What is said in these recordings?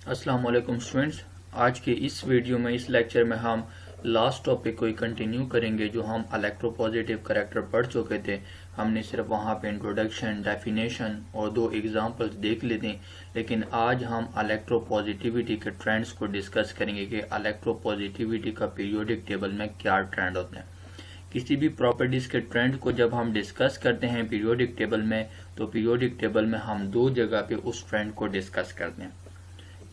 अस्सलाम वालेकुम स्टूडेंट्स, आज के इस वीडियो में इस लेक्चर में हम लास्ट टॉपिक को ही कंटिन्यू करेंगे जो हम इलेक्ट्रोपॉजिटिव करैक्टर पढ़ चुके थे। हमने सिर्फ वहाँ पे इंट्रोडक्शन, डेफिनेशन और 2 एग्जांपल्स देख लेते हैं, लेकिन आज हम इलेक्ट्रोपॉजिटिविटी के ट्रेंड्स को डिस्कस करेंगे कि इलेक्ट्रोपॉजिटिविटी का पीरियोडिक टेबल में क्या ट्रेंड होते हैं। किसी भी प्रॉपर्टीज के ट्रेंड को जब हम डिस्कस करते हैं पीरियोडिक टेबल में, तो पीरियोडिक टेबल में हम 2 जगह पे उस ट्रेंड को डिस्कस करते हैं।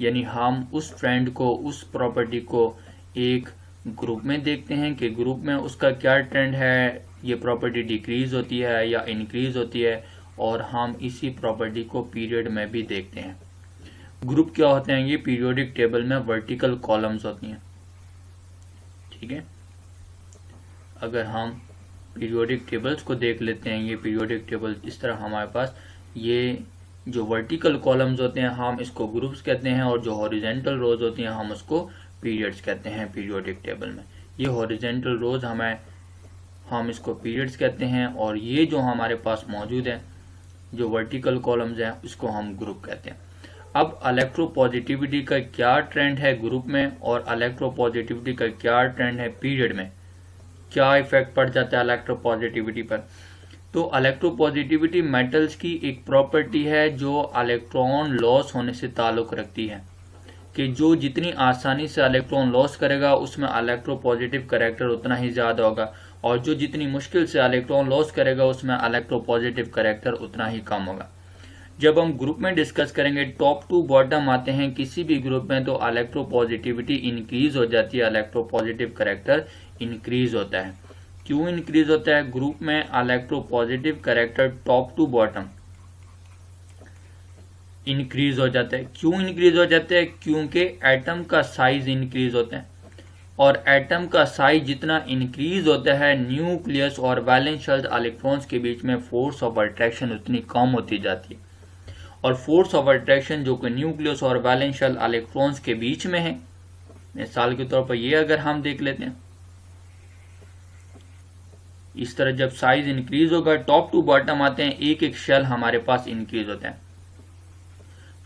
यानी हम उस ट्रेंड को, उस प्रॉपर्टी को एक ग्रुप में देखते हैं कि ग्रुप में उसका क्या ट्रेंड है, ये प्रॉपर्टी डिक्रीज होती है या इंक्रीज होती है, और हम इसी प्रॉपर्टी को पीरियड में भी देखते हैं। ग्रुप क्या होते हैं? ये पीरियोडिक टेबल में वर्टिकल कॉलम्स होती हैं। ठीक है, अगर हम पीरियोडिक टेबल्स को देख लेते हैं, ये पीरियोडिक टेबल इस तरह हमारे पास, ये जो वर्टिकल कॉलम्स होते हैं हम इसको ग्रुप्स कहते हैं, और जो हॉरिजॉन्टल रोज होती हैं हम उसको पीरियड्स कहते हैं पीरियोडिक टेबल में। ये हॉरिजॉन्टल रोज हम इसको पीरियड्स कहते हैं, और ये जो हमारे पास मौजूद है जो वर्टिकल कॉलम्स हैं उसको हम ग्रुप कहते हैं। अब इलेक्ट्रोपॉजिटिविटी का क्या ट्रेंड है ग्रुप में, और इलेक्ट्रोपॉजिटिविटी का क्या ट्रेंड है पीरियड में, क्या इफेक्ट पड़ जाता है इलेक्ट्रोपॉजिटिविटी पर। तो इलेक्ट्रोपॉजिटिविटी मेटल्स की एक प्रॉपर्टी है जो इलेक्ट्रॉन लॉस होने से ताल्लुक रखती है, कि जो जितनी आसानी से इलेक्ट्रॉन लॉस करेगा उसमें इलेक्ट्रोपॉजिटिव करैक्टर उतना ही ज्यादा होगा, और जो जितनी मुश्किल से इलेक्ट्रॉन लॉस करेगा उसमें इलेक्ट्रोपॉजिटिव करैक्टर उतना ही कम होगा। जब हम ग्रुप में डिस्कस करेंगे, टॉप टू बॉटम आते हैं किसी भी ग्रुप में, तो इलेक्ट्रोपॉजिटिविटी इंक्रीज हो जाती है, इलेक्ट्रोपॉजिटिव करैक्टर इंक्रीज होता है। क्यों इंक्रीज होता है? ग्रुप में electropositive character top to bottom increase हो जाता है। क्यों इंक्रीज हो जाता है? क्योंकि एटम का साइज इंक्रीज होता है, और एटम का साइज जितना इंक्रीज होता है न्यूक्लियस और वैलेंस शेल इलेक्ट्रॉन्स के बीच में फोर्स ऑफ अट्रैक्शन उतनी कम होती जाती है। और फोर्स ऑफ अट्रैक्शन जो कि न्यूक्लियस और वैलेंस शेल इलेक्ट्रॉन्स के बीच में है, मिसाल के तौर पर ये अगर हम देख लेते हैं, इस तरह जब साइज इंक्रीज होगा टॉप टू बॉटम आते हैं, एक एक शेल हमारे पास इंक्रीज होते हैं।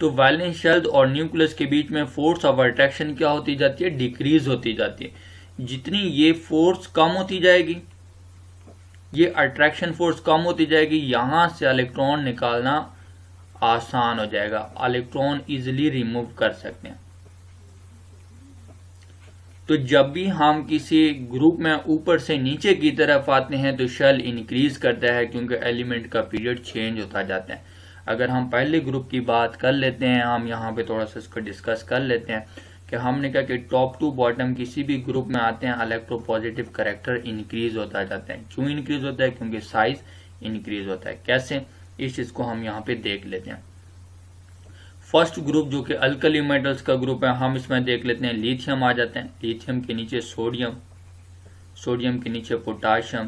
तो वैलेंस शेल और न्यूक्लियस के बीच में फोर्स ऑफ अट्रैक्शन क्या होती जाती है? डिक्रीज होती जाती है। जितनी ये फोर्स कम होती जाएगी, ये अट्रैक्शन फोर्स कम होती जाएगी, यहां से इलेक्ट्रॉन निकालना आसान हो जाएगा, इलेक्ट्रॉन इजिली रिमूव कर सकते हैं। तो जब भी हम किसी ग्रुप में ऊपर से नीचे की तरफ आते हैं तो शेल इंक्रीज करता है, क्योंकि एलिमेंट का पीरियड चेंज होता जाता है। अगर हम पहले ग्रुप की बात कर लेते हैं, हम यहाँ पे थोड़ा सा इसको डिस्कस कर लेते हैं कि हमने कहा कि टॉप टू बॉटम किसी भी ग्रुप में आते हैं इलेक्ट्रोपॉजिटिव करैक्टर इंक्रीज होता जाता है। क्यों इंक्रीज होता है? क्योंकि साइज इंक्रीज होता है। कैसे? इस चीज को हम यहाँ पे देख लेते हैं। फर्स्ट ग्रुप जो कि अल्कली मेटल्स का ग्रुप है, हम इसमें देख लेते हैं लिथियम आ जाते हैं। लिथियम के नीचे सोडियम, सोडियम के नीचे पोटाशियम,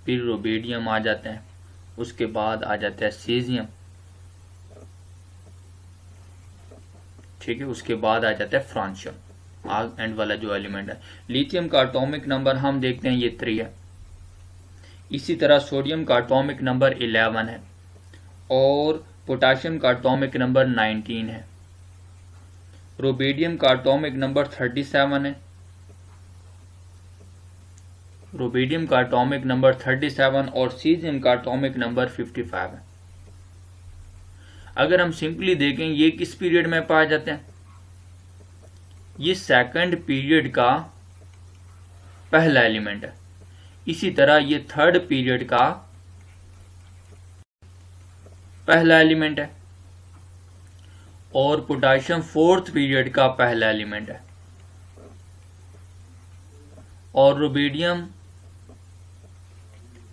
फिर रुबिडियम आ जाते हैं, उसके बाद आ जाता है सीजियम, ठीक है, उसके बाद आ जाता है फ्रांशियम, आग एंड वाला जो एलिमेंट है। लिथियम का एटॉमिक नंबर हम देखते हैं ये 3 है। इसी तरह सोडियम का एटॉमिक नंबर 11 है, और पोटाशियम का एटॉमिक नंबर 19 है। रुबिडियम का एटॉमिक नंबर 37 है। रुबिडियम का एटॉमिक नंबर 37 और सीजियम का एटॉमिक नंबर 55 है। अगर हम सिंपली देखें ये किस पीरियड में पाए जाते हैं? ये सेकंड पीरियड का पहला एलिमेंट है। इसी तरह ये थर्ड पीरियड का पहला एलिमेंट है, और पोटाशियम फोर्थ पीरियड का पहला एलिमेंट है, और रुबिडियम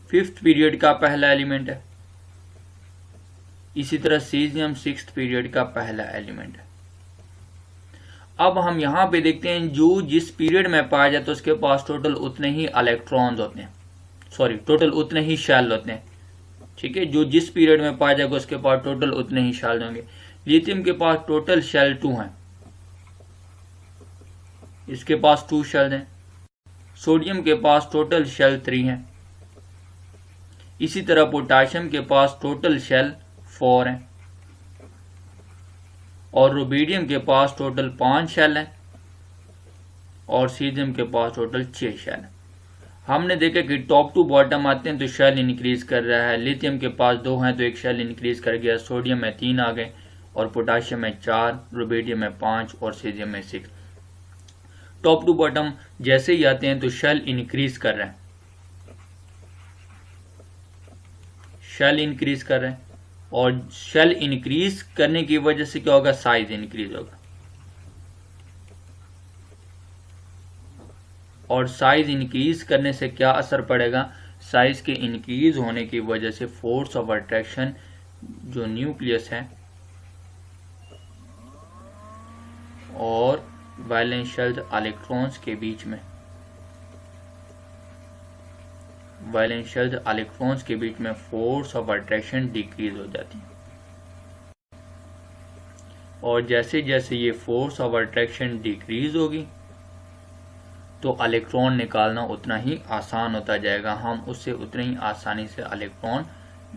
फिफ्थ पीरियड का पहला एलिमेंट है। इसी तरह सीजियम सिक्स्थ पीरियड का पहला एलिमेंट है। अब हम यहां पे देखते हैं जो जिस पीरियड में पाया जाता है उसके पास टोटल उतने ही इलेक्ट्रॉन्स होते हैं, टोटल उतने ही शेल होते हैं। ठीक है, जो जिस पीरियड में पाया जाएगा उसके पास टोटल उतने ही शेल होंगे। लिथियम के पास टोटल शेल 2 हैं, इसके पास 2 शेल हैं। सोडियम के पास टोटल शेल 3 हैं। इसी तरह पोटाशियम के पास टोटल शेल 4 हैं और रुबिडियम के पास टोटल 5 शेल हैं और सीजियम के पास टोटल 6 शेल हैं। हमने देखा कि टॉप टू बॉटम आते हैं तो शेल इंक्रीज कर रहा है। लिथियम के पास 2 हैं तो एक शेल इंक्रीज कर गया, सोडियम में 3 आ गए और पोटाशियम में 4, रुबिडियम में 5 और सीजियम में 6। टॉप टू बॉटम जैसे ही आते हैं तो शेल इंक्रीज कर रहे हैं, शेल इंक्रीज कर रहे हैं और शेल इंक्रीज करने की वजह से क्या होगा, साइज इंक्रीज होगा और साइज इंक्रीज करने से क्या असर पड़ेगा, साइज के इंक्रीज होने की वजह से फोर्स ऑफ अट्रैक्शन जो न्यूक्लियस है और वैलेंस शेल इलेक्ट्रॉन्स के बीच में, वैलेंस शेल इलेक्ट्रॉन्स के बीच में फोर्स ऑफ अट्रैक्शन डिक्रीज हो जाती है और जैसे जैसे ये फोर्स ऑफ अट्रैक्शन डिक्रीज होगी तो इलेक्ट्रॉन निकालना उतना ही आसान होता जाएगा, हम उससे उतनी ही आसानी से इलेक्ट्रॉन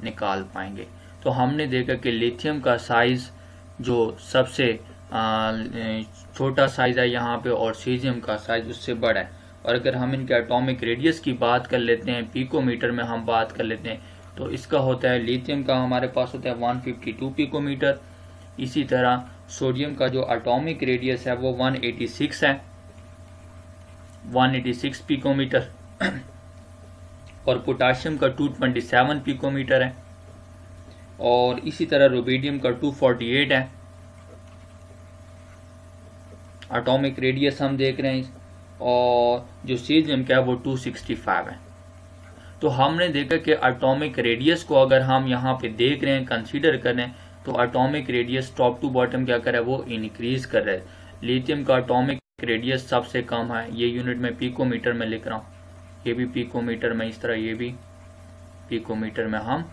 निकाल पाएंगे। तो हमने देखा कि लिथियम का साइज जो सबसे छोटा साइज है यहाँ पे और सीजियम का साइज उससे बड़ा है। और अगर हम इनके एटॉमिक रेडियस की बात कर लेते हैं, पिकोमीटर में हम बात कर लेते हैं, तो इसका होता है, लिथियम का हमारे पास होता है 152 पिकोमीटर। इसी तरह सोडियम का जो एटॉमिक रेडियस है वो 186 है, 186 पिकोमीटर और पोटाशियम का 227 पिकोमीटर है और इसी तरह रुबिडियम का 248 है। एटॉमिक रेडियस हम देख रहे हैं और जो सीजियम का है वो 265 है। तो हमने देखा कि एटॉमिक रेडियस को अगर हम यहाँ पे देख रहे हैं, कंसीडर कर रहे हैं, तो atomic radius top to bottom क्या कर रहा है, वो इंक्रीज कर रहा है। लिथियम का एटॉमिक रेडियस सबसे कम है, ये यूनिट में पिकोमीटर में लिख रहा हूँ, ये भी पिकोमीटर में, इस तरह ये भी पिकोमीटर में हम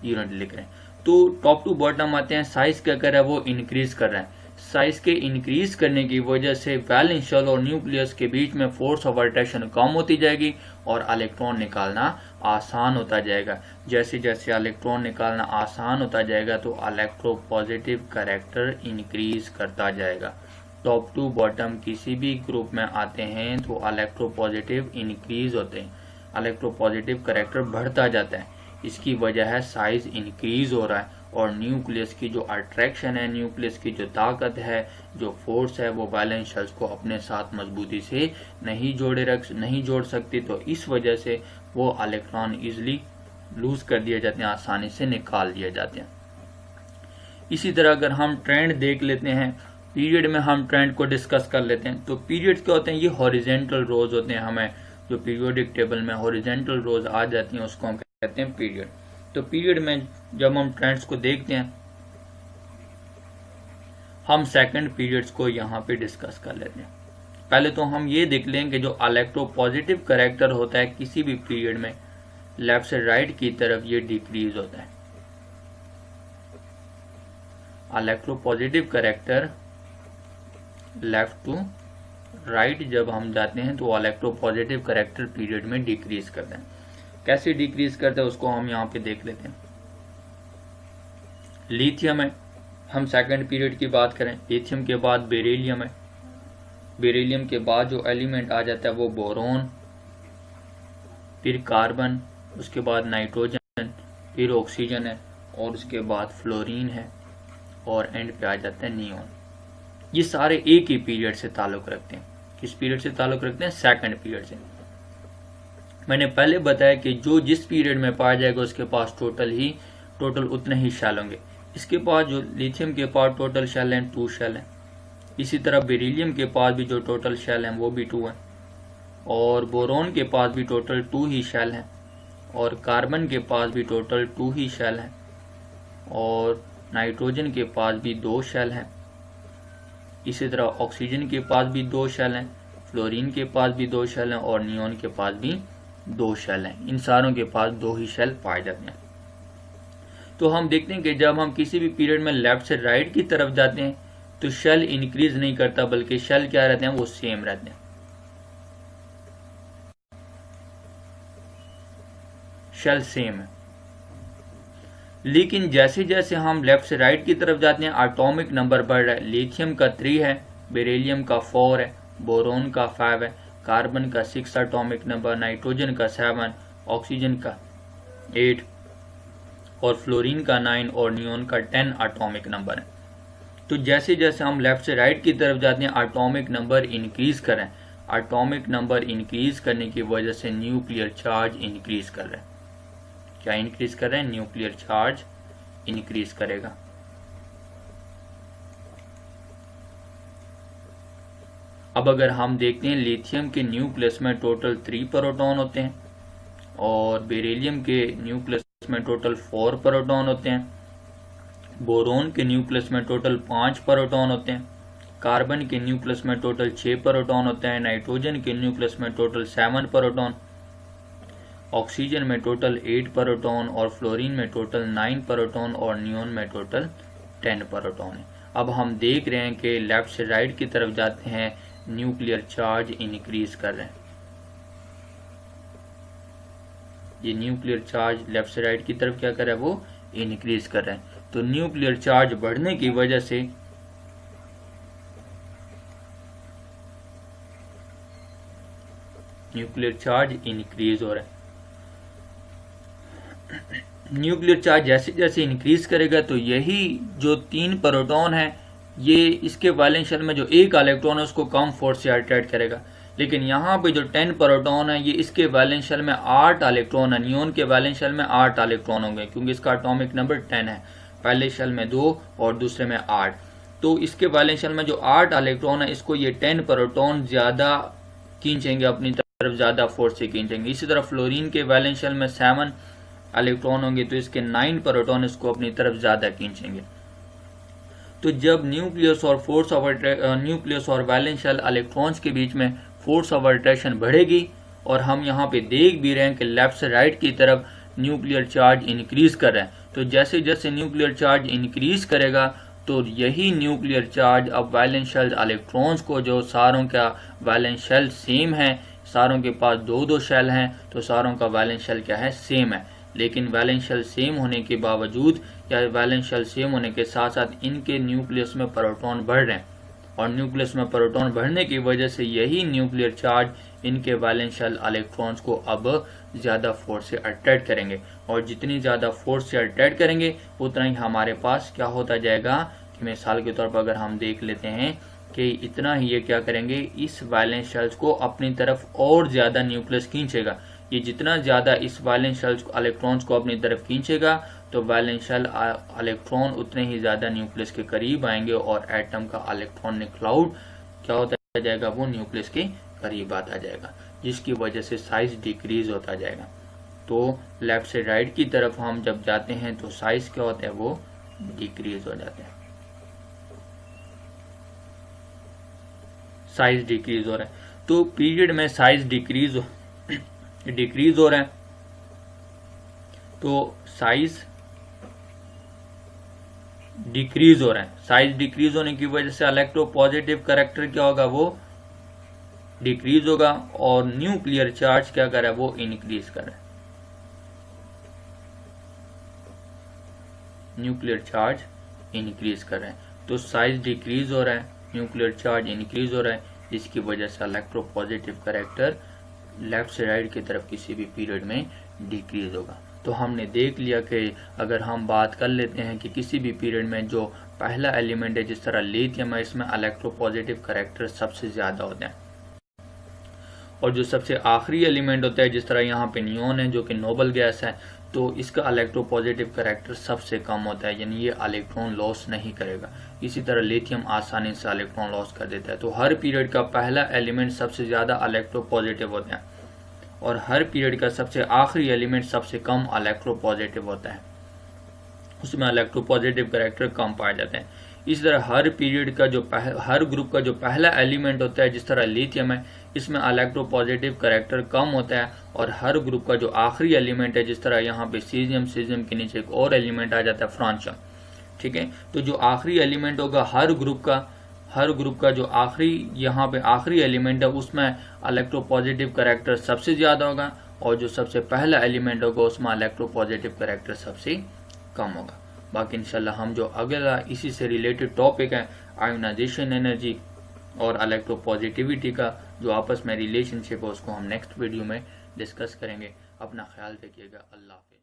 यूनिट लिख रहे हैं। तो टॉप टू बॉटम आते हैं, साइज क्या कर रहा है, वो इंक्रीज कर रहा है। साइज के इंक्रीज करने की वजह से वैलेंस शेल और न्यूक्लियस के बीच में फोर्स ऑफ अट्रैक्शन कम होती जाएगी और इलेक्ट्रॉन निकालना आसान होता जाएगा। जैसे जैसे इलेक्ट्रॉन निकालना आसान होता जाएगा तो इलेक्ट्रोपॉजिटिव कैरेक्टर इंक्रीज करता जाएगा। टॉप टू बॉटम किसी भी ग्रुप में आते हैं तो इलेक्ट्रोपॉजिटिव इंक्रीज होते हैं, इलेक्ट्रोपॉजिटिव कैरेक्टर बढ़ता जाता है। इसकी वजह है साइज इंक्रीज हो रहा है और न्यूक्लियस की जो अट्रैक्शन है, न्यूक्लियस की जो ताकत है, जो फोर्स है, वो वैलेंस शेल्स को अपने साथ मजबूती से नहीं जोड़ सकती। तो इस वजह से वो इलेक्ट्रॉन इजिली लूज कर दिए जाते हैं, आसानी से निकाल दिए जाते हैं। इसी तरह अगर हम ट्रेंड देख लेते हैं, पीरियड में हम ट्रेंड को डिस्कस कर लेते हैं। तो पीरियड्स क्या होते हैं, ये हॉरिजेंटल रोज होते हैं। हमें जो पीरियोडिक टेबल में हॉरिजेंटल रोज आ जाती हैं उसको हम कहते हैं पीरियड। तो पीरियड में जब हम ट्रेंड्स को देखते हैं, हम सेकंड पीरियड्स को यहाँ पे डिस्कस कर लेते हैं। पहले तो हम ये देख लें कि जो इलेक्ट्रोपॉजिटिव कैरेक्टर होता है किसी भी पीरियड में, लेफ्ट से राइट की तरफ ये डिक्रीज होता है। Electropositive character left to right जब हम जाते हैं तो इलेक्ट्रोपॉजिटिव कैरेक्टर पीरियड में डिक्रीज करते हैं। कैसे डिक्रीज करते हैं उसको हम यहाँ पे देख लेते हैं। लिथियम है, हम सेकंड पीरियड की बात करें, लिथियम के बाद बेरिलियम है, बेरिलियम के बाद जो एलिमेंट आ जाता है वो बोरोन, फिर कार्बन, उसके बाद नाइट्रोजन, फिर ऑक्सीजन है और उसके बाद फ्लोरीन है और एंड पे आ जाता है नियोन। ये सारे एक ही पीरियड से ताल्लुक रखते हैं। किस पीरियड से ताल्लुक रखते हैं, सेकंड पीरियड से। मैंने पहले बताया कि जो जिस पीरियड में पाया जाएगा उसके पास टोटल उतने ही शेल होंगे। इसके पास जो लिथियम के पास टोटल शेल हैं 2 शेल हैं। इसी तरह बेरिलियम के पास भी जो टोटल शेल हैं वो भी 2 हैं और बोरोन के पास भी टोटल 2 ही शेल हैं और कार्बन के पास भी टोटल 2 ही शेल हैं और नाइट्रोजन के पास भी 2 शेल हैं। इसी तरह ऑक्सीजन के पास भी 2 शेल हैं, फ्लोरीन के पास भी 2 शेल हैं और नियोन के पास भी 2 शेल हैं। इन सारों के पास 2 ही शेल पाए जाते हैं। तो हम देखते हैं कि जब हम किसी भी पीरियड में लेफ्ट से राइट की तरफ जाते हैं तो शेल इंक्रीज नहीं करता, बल्कि शेल क्या रहते हैं, वो सेम रहते हैं। शेल सेम है, लेकिन जैसे जैसे हम लेफ्ट से राइट की तरफ जाते हैं एटॉमिक नंबर बढ़ रहा है। लिथियम का 3 है, बेरिलियम का 4 है, बोरोन का 5 है, कार्बन का 6 एटॉमिक नंबर, नाइट्रोजन का 7, ऑक्सीजन का 8 और फ्लोरीन का 9 और नियोन का 10 एटॉमिक नंबर है। तो जैसे जैसे हम लेफ्ट से राइट की तरफ जाते हैं एटॉमिक नंबर इंक्रीज करें, एटॉमिक नंबर इंक्रीज करने की वजह से न्यूक्लियर चार्ज इंक्रीज कर रहे हैं। क्या इंक्रीज कर रहे हैं? न्यूक्लियर चार्ज इंक्रीज करेगा। अब अगर हम देखते हैं लिथियम के न्यूक्लियस में टोटल 3 प्रोटॉन होते हैं और बेरिलियम के न्यूक्लियस में टोटल 4 प्रोटॉन होते हैं, बोरोन के न्यूक्लियस में टोटल 5 प्रोटॉन होते हैं, कार्बन के न्यूक्लियस में टोटल 6 प्रोटॉन होते हैं, नाइट्रोजन के न्यूक्लियस में टोटल 7 प्रोटॉन, ऑक्सीजन में टोटल 8 प्रोटॉन और फ्लोरीन में टोटल 9 प्रोटॉन और नियोन में टोटल 10 प्रोटॉन है। अब हम देख रहे हैं कि लेफ्ट से राइट की तरफ जाते हैं, न्यूक्लियर चार्ज इंक्रीज कर रहे हैं। ये न्यूक्लियर चार्ज लेफ्ट से राइट की तरफ क्या कर रहा है? वो इंक्रीज कर रहे हैं। तो न्यूक्लियर चार्ज बढ़ने की वजह से न्यूक्लियर चार्ज इंक्रीज हो रहा है। न्यूक्लियर चार्ज जैसे जैसे इंक्रीज करेगा तो यही जो 3 प्रोटॉन है ये इसके वैलेंस शेल में जो एक इलेक्ट्रॉन है उसको कम फोर्स से अट्रैक्ट करेगा, लेकिन यहाँ पे जो 10 प्रोटॉन है ये इसके वैलेंस शेल में 8 इलेक्ट्रॉन है। नियोन के वैलेंस शेल में 8 इलेक्ट्रॉन होंगे क्योंकि इसका एटॉमिक नंबर 10 है, पहले शेल में 2 और दूसरे में 8। तो इसके वैलेंस शेल में जो 8 इलेक्ट्रॉन है इसको ये 10 प्रोटॉन ज्यादा खींचेंगे, अपनी तरफ ज्यादा फोर्स से खींचेंगे। इसी तरह फ्लोरीन के वैलेंस शेल में 7 इलेक्ट्रॉन होंगे तो इसके 9 प्रोटॉन इसको अपनी तरफ ज्यादा खींचेंगे। तो जब न्यूक्लियस और वैलेंस शेल इलेक्ट्रॉन्स के बीच में फोर्स ऑफ अट्रैक्शन बढ़ेगी और हम यहाँ पे देख भी रहे हैं कि लेफ्ट से राइट की तरफ न्यूक्लियर चार्ज इंक्रीज कर रहे हैं। तो जैसे जैसे न्यूक्लियर चार्ज इंक्रीज करेगा तो यही न्यूक्लियर चार्ज अब वैलेंस शेल इलेक्ट्रॉन्स को, जो सारों का वैलेंस शेल सेम है, सारों के पास 2-2 शेल हैं तो सारों का वैलेंस शेल क्या है? सेम है। लेकिन वैलेंस शेल सेम होने के बावजूद या वैलेंस शेल सेम होने के साथ साथ इनके न्यूक्लियस में प्रोटॉन बढ़ रहे हैं और न्यूक्लियस में प्रोटॉन बढ़ने की वजह से यही न्यूक्लियर चार्ज इनके वैलेंस शेल इलेक्ट्रॉन्स को अब ज्यादा फोर्स से अट्रैक्ट करेंगे और जितनी ज्यादा फोर्स से अट्रैक्ट करेंगे उतना ही हमारे पास क्या होता जाएगा कि मिसाल के तौर पर अगर हम देख लेते हैं कि इतना ही ये क्या करेंगे, इस वैलेंस शेल्स को अपनी तरफ और ज्यादा न्यूक्लियस खींचेगा। ये जितना ज्यादा इस वैलेंस शेल्स इलेक्ट्रॉन्स को अपनी तरफ खींचेगा तो वैलेंस शेल इलेक्ट्रॉन उतने ही ज्यादा न्यूक्लियस के करीब आएंगे और एटम का इलेक्ट्रॉनिक क्लाउड क्या होता जाएगा? वो न्यूक्लियस के करीब आता जाएगा, जिसकी वजह से साइज डिक्रीज होता जाएगा। तो लेफ्ट से राइट की तरफ हम जब जाते हैं तो साइज क्या होता है? वो डिक्रीज हो जाते हैं, साइज डिक्रीज हो रहा है। तो पीरियड में साइज डिक्रीज हो रहा है तो साइज डिक्रीज हो रहा है। साइज डिक्रीज होने की वजह से इलेक्ट्रोपॉजिटिव कैरेक्टर क्या होगा? वो डिक्रीज होगा और न्यूक्लियर चार्ज क्या कर रहा है? वो इंक्रीज कर रहा है। न्यूक्लियर चार्ज इंक्रीज कर रहे हैं तो साइज डिक्रीज हो रहा है, न्यूक्लियर चार्ज इंक्रीज हो रहा है, जिसकी वजह से इलेक्ट्रोपॉजिटिव कैरेक्टर लेफ्ट से राइट की तरफ किसी भी पीरियड में डिक्रीज होगा। तो हमने देख लिया कि अगर हम बात कर लेते हैं कि किसी भी पीरियड में जो पहला एलिमेंट है, जिस तरह लिथियम है, इसमें इलेक्ट्रोपॉजिटिव कैरेक्टर सबसे ज्यादा होते हैं और जो सबसे आखिरी एलिमेंट होता है, जिस तरह यहाँ पे नियोन है जो कि नोबल गैस है, तो इसका इलेक्ट्रोपॉजिटिव कैरेक्टर सबसे कम होता है, यानी ये इलेक्ट्रॉन लॉस नहीं करेगा। इसी तरह लिथियम आसानी से इलेक्ट्रॉन लॉस कर देता है। तो हर पीरियड का पहला एलिमेंट सबसे ज्यादा इलेक्ट्रोपॉजिटिव होता है और हर पीरियड का सबसे आखिरी एलिमेंट सबसे कम इलेक्ट्रोपॉजिटिव होता है, उसमें इलेक्ट्रोपॉजिटिव कैरेक्टर कम पाए जाते हैं। इस तरह हर पीरियड का जो हर ग्रुप का जो पहला एलिमेंट होता है, जिस तरह लिथियम है, इसमें इलेक्ट्रोपॉजिटिव कैरेक्टर कम होता है और हर ग्रुप का जो आखिरी एलिमेंट है, जिस तरह यहाँ पे सीजियम के नीचे एक और एलिमेंट आ जाता है फ्रांशियम, ठीक है। तो जो आखिरी एलिमेंट होगा हर ग्रुप का जो आखिरी यहाँ पे आखिरी एलिमेंट है उसमें इलेक्ट्रोपॉजिटिव कैरेक्टर सबसे ज्यादा होगा और जो सबसे पहला एलिमेंट होगा उसमें इलेक्ट्रोपॉजिटिव कैरेक्टर सबसे कम होगा। बाकी इंशाल्लाह हम जो अगला इसी से रिलेटेड टॉपिक है आयोनाइजेशन एनर्जी और इलेक्ट्रोपॉजिटिविटी का जो आपस में रिलेशनशिप है उसको हम नेक्स्ट वीडियो में डिस्कस करेंगे। अपना ख्याल रखिएगा। अल्लाह हाफ़िज़।